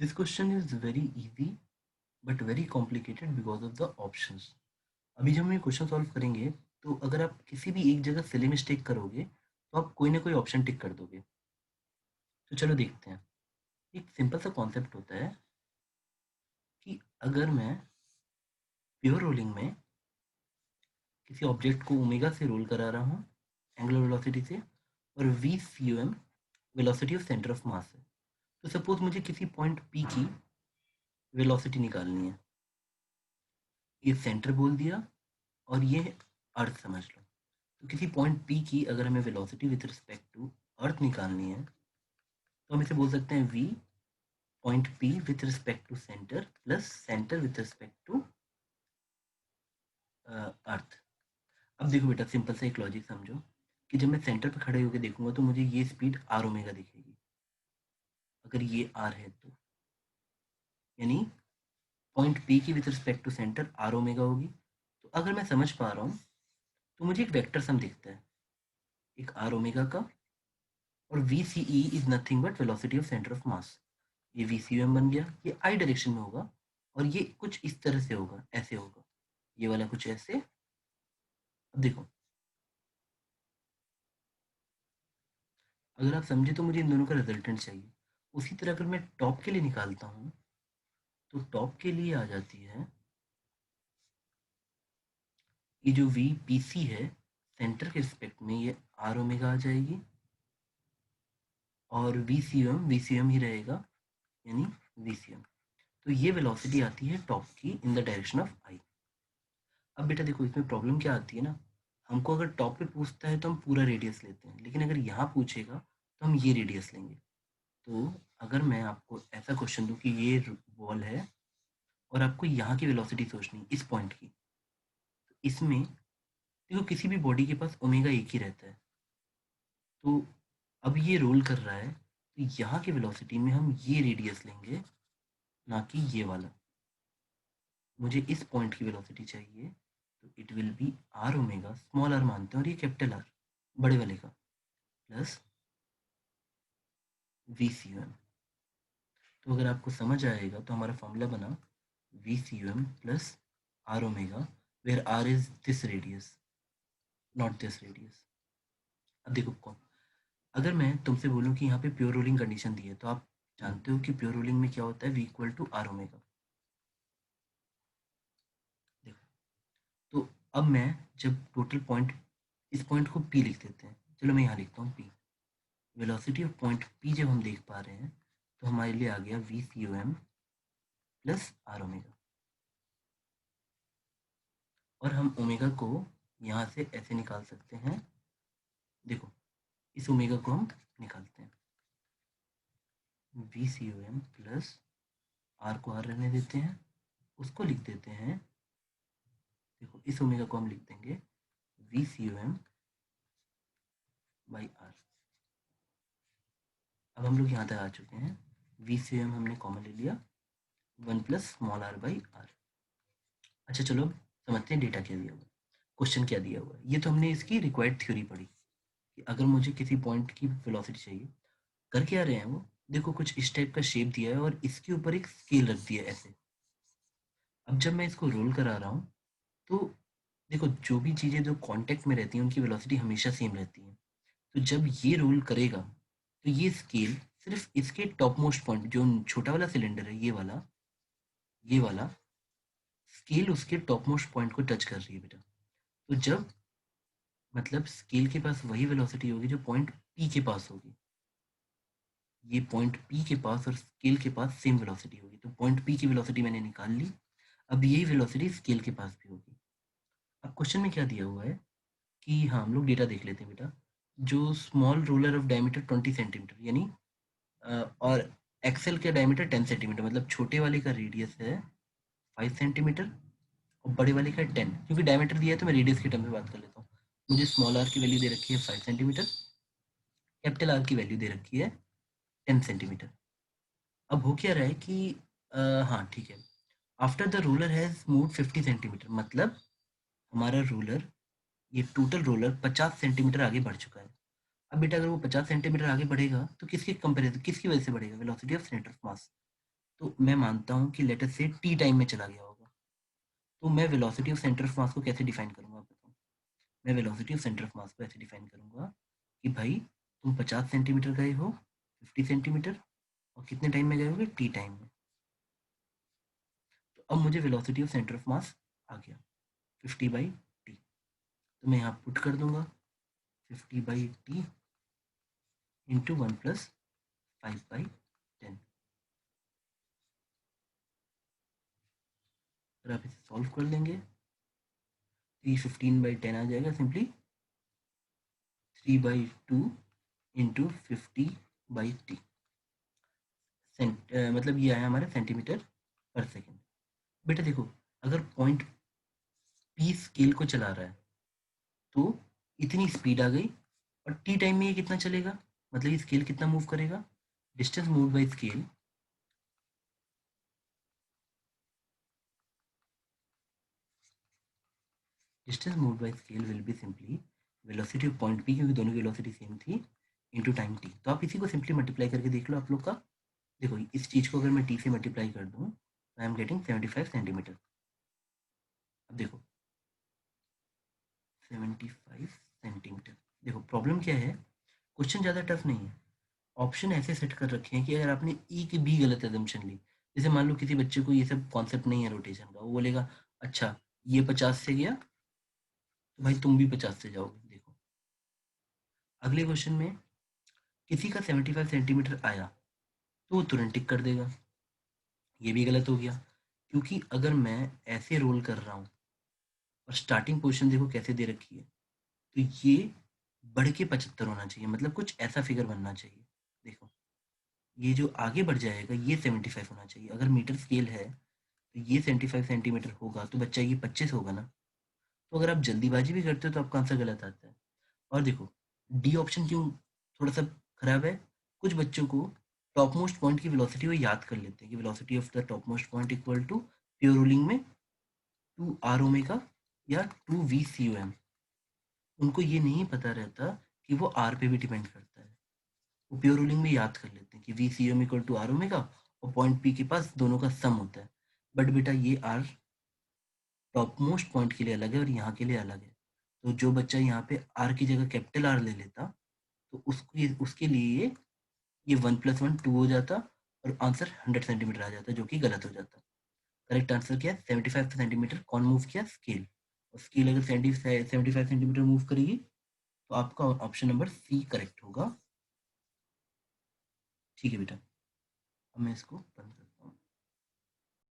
This question is very easy but very complicated because of the options. अभी जब हम ये क्वेश्चन सॉल्व करेंगे तो अगर आप किसी भी एक जगह सिली मिस्टेक करोगे तो आप कोई ना कोई ऑप्शन टिक कर दोगे। तो चलो देखते हैं। एक सिंपल सा कॉन्सेप्ट होता है कि अगर मैं प्योर रोलिंग में किसी ऑब्जेक्ट को ओमेगा से रोल करा रहा हूँ एंगुलर वेलोसिटी से और V C U M velocity of centre of mass है, तो सपोज मुझे किसी पॉइंट पी की वेलोसिटी निकालनी है। ये सेंटर बोल दिया और ये अर्थ समझ लो। तो किसी पॉइंट पी की अगर हमें velocity with respect to earth निकालनी है तो हम इसे बोल सकते हैं V point P with respect to centre plus centre with respect to earth. अब देखो बेटा, सिंपल सा एक लॉजिक समझो कि जब मैं सेंटर पे खड़े होकर देखूंगा तो मुझे ये स्पीड आर ओमेगा दिखेगी। अगर ये आर है तो यानी पॉइंट पी की with respect to centre R omega होगी। तो अगर मैं समझ पा रहा हूँ तो मुझे एक वेक्टर सम दिखता है, एक आर ओमेगा का, और V C E is nothing but velocity of centre of mass. ये वी सी एम बन गया, ये आई डायरेक्शन में होगा और ये कुछ इस तरह से होगा, ऐसे होगा, ये वाला कुछ ऐसे। अब देखो, अगर आप समझे तो मुझे इन दोनों का रिजल्टेंट चाहिए। उसी तरह अगर मैं टॉप के लिए निकालता हूँ तो टॉप के लिए आ जाती है ये जो वी पी सी है सेंटर के रिस्पेक्ट में, ये आर ओमेगा आ जाएगी और वी सी एम ही रहेगा, यानी वी सी एम। तो ये वेलोसिटी आती है टॉप की इन द डायरेक्शन ऑफ आई। अब बेटा देखो, इसमें प्रॉब्लम क्या आती है ना, हमको अगर टॉप पे पूछता है तो हम पूरा रेडियस लेते हैं, लेकिन अगर यहाँ पूछेगा तो हम ये रेडियस लेंगे। तो अगर मैं आपको ऐसा क्वेश्चन दूं कि ये बॉल है और आपको यहाँ की वेलोसिटी सोचनी इस पॉइंट की, तो इसमें देखो किसी भी बॉडी के पास ओमेगा एक ही रहता है। तो अब ये रोल कर रहा है तो यहाँ की वेलोसिटी में हम ये रेडियस लेंगे, ना कि ये वाला। मुझे इस पॉइंट की वेलोसिटी चाहिए, तो it will be R omega, small R मानते हैं और ये कैपिटल आर बड़े वाले का, plus V C U M. तो अगर आपको समझ आएगा तो हमारा फॉर्मूला बना V C U M plus R omega, where R is this radius not this radius. अब देखो कौन, अगर मैं तुमसे बोलूं कि यहाँ पे प्योर रोलिंग कंडीशन दी है तो आप जानते हो कि प्योर रोलिंग में क्या होता है, V equal to R omega. देखो, तो अब मैं जब टोटल पॉइंट, इस पॉइंट को पी लिख देते हैं, चलो मैं यहाँ लिखता हूँ P. Velocity of point P जब हम देख पा रहे हैं तो हमारे लिए आ गया V C U M plus R omega. और हम ओमेगा को यहाँ से ऐसे निकाल सकते हैं। देखो, इस ओमेगा को हम निकालते हैं, V C U M plus R को आर रहने देते हैं, उसको लिख देते हैं। देखो, इस ओमेगा को हम लिख देंगे V C U M by R. अब हम लोग यहाँ तक आ चुके हैं, वी सी यू एम हमने कॉमन ले लिया, one plus small R by R. अच्छा चलो समझते हैं डेटा क्या दिया हुआ है, क्वेश्चन क्या दिया हुआ है। ये तो हमने इसकी रिक्वायर्ड थ्योरी पढ़ी कि अगर मुझे किसी पॉइंट की वेलोसिटी चाहिए, कर क्या रहे हैं वो, देखो कुछ इस टाइप का शेप दिया है और इसके ऊपर एक स्केल रख दिया है ऐसे। अब जब मैं इसको रोल करा रहा हूँ तो देखो, जो भी चीज़ें जो कांटेक्ट में रहती हैं उनकी वेलोसिटी हमेशा सेम रहती है। तो जब ये रोल करेगा तो ये स्केल सिर्फ इसके टॉप मोस्ट पॉइंट, जो छोटा वाला सिलेंडर है ये वाला स्केल उसके टॉप मोस्ट पॉइंट को टच कर रही है बेटा। तो जब मतलब स्केल के पास वही वेलोसिटी होगी जो पॉइंट पी के पास होगी, ये पॉइंट पी के पास और स्केल के पास सेम वेलोसिटी होगी। तो पॉइंट पी की वेलोसिटी मैंने निकाल ली, अब यही वेलोसिटी स्केल के पास भी होगी। अब क्वेश्चन में क्या दिया हुआ है कि हाँ, हम लोग डेटा देख लेते हैं बेटा। जो small roller of diameter 20 centimetre, यानी और एक्सेल का डायमीटर 10 सेंटीमीटर, मतलब छोटे वाले का रेडियस है 5 सेंटीमीटर और बड़े वाले का 10। क्योंकि डायमीटर दिया है तो मैं रेडियस के टर्म में बात कर लेता हूँ। मुझे स्मॉल आर की वैल्यू दे रखी है 5 सेंटीमीटर, कैपिटल आर की वैल्यू दे रखी है 10 सेंटीमीटर। अब हो क्या रहा है कि हाँ ठीक है, after the ruler has move 50 centimetre, मतलब हमारा रूलर, ये टोटल रोलर 50 सेंटीमीटर आगे बढ़ चुका है। अब बेटा अगर वो 50 सेंटीमीटर आगे बढ़ेगा तो किसके कंपेरिजन, किसकी वजह से बढ़ेगा, वेलोसिटी ऑफ सेंटर ऑफ मास। तो मैं मानता हूँ कि लेट अस से टी टाइम में चला गया होगा। तो मैं वेलोसिटी ऑफ सेंटर ऑफ मास को कैसे डिफाइन करूँगा आप बताओ? मैं वेलोसिटी ऑफ सेंटर ऑफ मास को ऐसे डिफाइन करूँगा कि भाई तुम 50 सेंटीमीटर गए हो, 50 सेंटीमीटर, और कितने टाइम में गए होगे? टी टाइम में। तो अब मुझे velocity of centre of mass आ गया 50/t। तो मैं यहाँ पुट कर दूंगा 50/t इंटू 1+5/10। अगर आप इसे सॉल्व कर लेंगे तो ये 15/10 आ जाएगा, सिंपली 3/2 इंटू 50/t। मतलब ये आया हमारा सेंटीमीटर पर सेकेंड। बेटा देखो, अगर पॉइंट पी स्केल को चला रहा है तो इतनी स्पीड आ गई, और टी टाइम में ये कितना चलेगा, मतलब ये स्केल कितना मूव करेगा? Distance move by scale distance move by scale will be simply velocity of point P, क्योंकि दोनों की वेलोसिटी सेम थी, इनटू टाइम टी। तो आप इसी को सिंपली मल्टीप्लाई करके देख लो आप लोग का। देखो इस चीज को अगर मैं टी से मल्टीप्लाई कर दूं तो आई एम गेटिंग 75 सेंटीमीटर। अब देखो 75 सेंटीमीटर। देखो प्रॉब्लम क्या है, क्वेश्चन ज़्यादा टफ नहीं है। ऑप्शन ऐसे सेट कर रखे हैं कि अगर आपने एक भी गलत एजम्पशन ली, जैसे मान लो किसी बच्चे को ये सब कॉन्सेप्ट नहीं है रोटेशन का, वो बोलेगा अच्छा ये 50 से गया तो भाई तुम भी 50 से जाओगे। देखो अगले क्वेश्चन में किसी का 75 सेंटीमीटर आया तो वो तुरंत टिक कर देगा, ये भी गलत हो गया। क्योंकि अगर मैं ऐसे रोल कर रहा हूँ और स्टार्टिंग पोजीशन देखो कैसे दे रखी है, तो ये बढ़ के 75 होना चाहिए, मतलब कुछ ऐसा फिगर बनना चाहिए। देखो ये जो आगे बढ़ जाएगा ये 75 होना चाहिए। अगर मीटर स्केल है तो ये 75 सेंटीमीटर होगा, तो बच्चा ये 25 होगा ना। तो अगर आप जल्दीबाजी भी करते हो तो आपका आंसर गलत आता है। और देखो डी ऑप्शन क्यों थोड़ा सा खराब है, कुछ बच्चों को टॉप मोस्ट पॉइंट की वेलोसिटी वो याद कर लेते हैं कि velocity of the top most point equal to pure rolling में 2r ओमेगा या 2v/c/m। उनको ये नहीं पता रहता कि वो आर पे भी डिपेंड करता है। वो प्योर रूलिंग में याद कर लेते हैं कि v/c/m equal to r omega, और पॉइंट पी के पास दोनों का सम होता है। बट बेटा ये आर टॉप मोस्ट पॉइंट के लिए अलग है और यहाँ के लिए अलग है। तो जो बच्चा यहाँ पे आर की जगह कैपिटल आर ले लेता तो उसको उसके लिए ये 1+1 2 हो जाता, और आंसर 100 सेंटीमीटर आ जाता, जो कि गलत हो जाता। करेक्ट आंसर क्या है? 75 सेंटीमीटर। कौन मूव किया? स्केल। और स्केल अगर 75 सेंटीमीटर मूव करेगी तो आपका ऑप्शन नंबर सी करेक्ट होगा। ठीक है बेटा, अब मैं इसको बंद कर